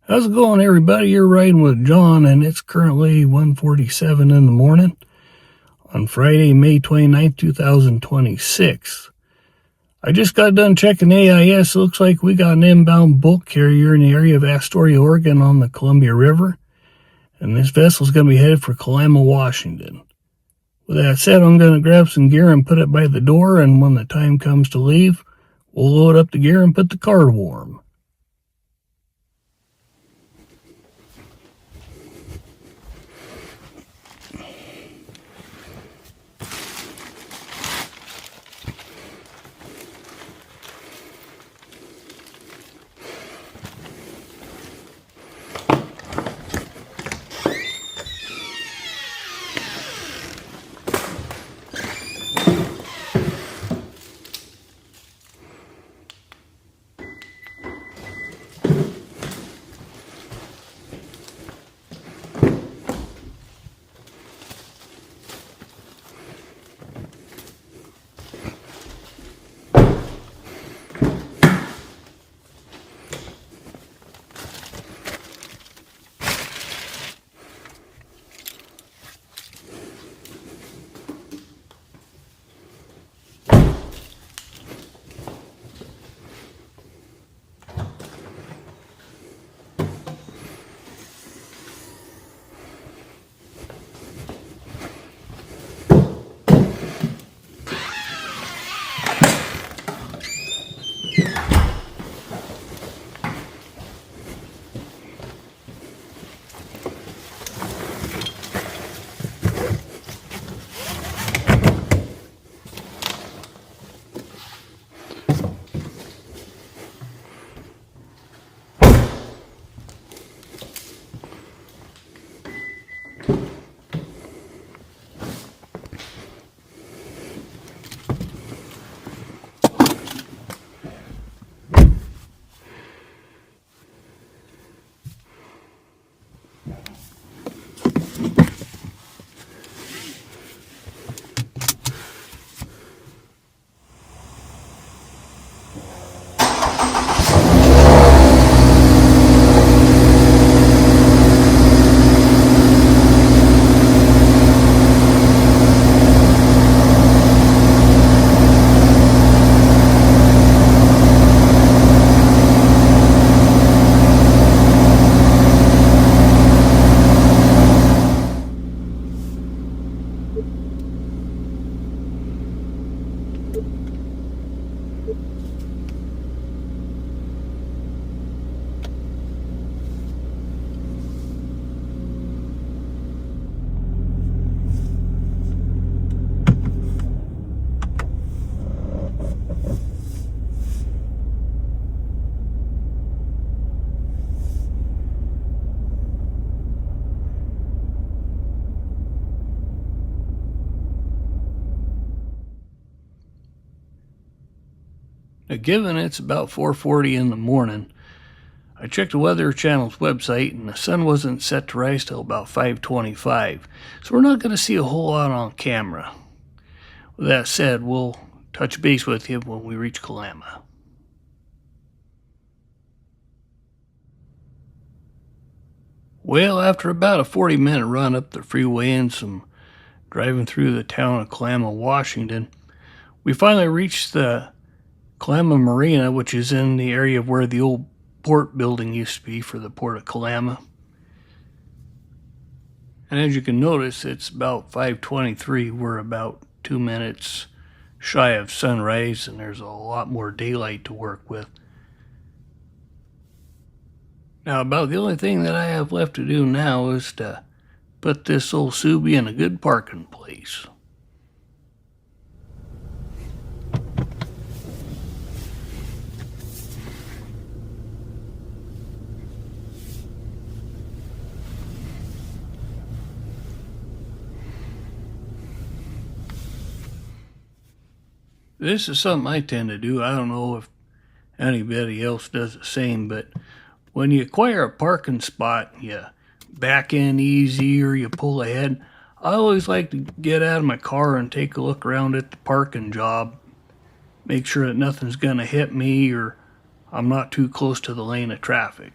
How's it going, everybody? You're riding with John, and it's currently 1:47 in the morning on Friday, May 29th, 2026. I just got done checking AIS. It looks like we got an inbound bulk carrier in the area of Astoria, Oregon on the Columbia River, and this vessel's going to be headed for Kalama, Washington. With that said, I'm going to grab some gear and put it by the door, and when the time comes to leave, we'll load up the gear and put the car warm. Now, given it's about 4:40 in the morning, I checked the Weather Channel's website, and the sun wasn't set to rise till about 5:25, so we're not going to see a whole lot on camera. With that said, we'll touch base with you when we reach Kalama. Well, after about a 40-minute run up the freeway and some driving through the town of Kalama, Washington, we finally reached the Kalama Marina, which is in the area of where the old port building used to be for the port of Kalama. And as you can notice, it's about 5:23. We're about 2 minutes shy of sunrise, and there's a lot more daylight to work with. Now, about the only thing that I have left to do now is to put this old Subi in a good parking place. This is something I tend to do. I don't know if anybody else does the same, but when you acquire a parking spot, you back in easy or you pull ahead, I always like to get out of my car and take a look around at the parking job, make sure that nothing's going to hit me or I'm not too close to the lane of traffic.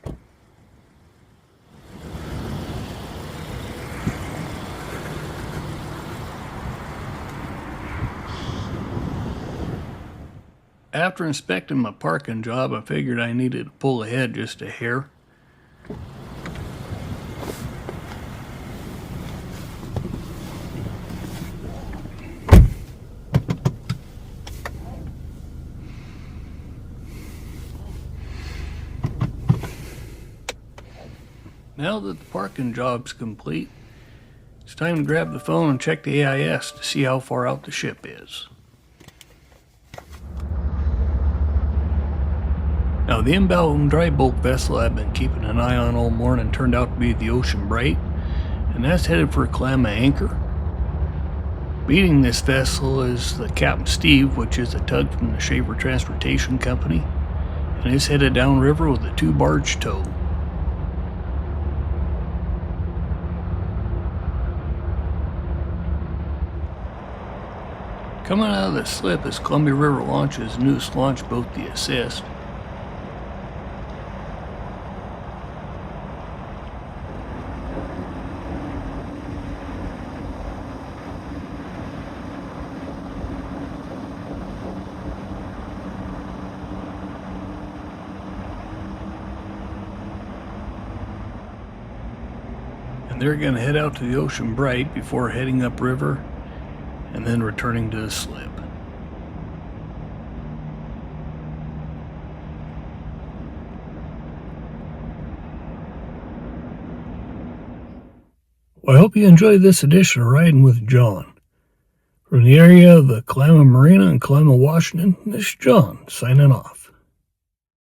after inspecting my parking job, I figured I needed to pull ahead just a hair. Now that the parking job's complete, it's time to grab the phone and check the AIS to see how far out the ship is. Now, the inbound dry bulk vessel I've been keeping an eye on all morning turned out to be the Ocean Bright, and that's headed for Kalama anchor. Leading this vessel is the Captain Steve, which is a tug from the Shaver Transportation Company, and is headed downriver with a 2-barge tow. Coming out of the slip is Columbia River Launch's newest launch boat, the Assist. And they're going to head out to the Ocean Bright before heading upriver and then returning to the slip. Well, I hope you enjoyed this edition of Riding with John. From the area of the Kalama Marina in Kalama, Washington, this is John signing off.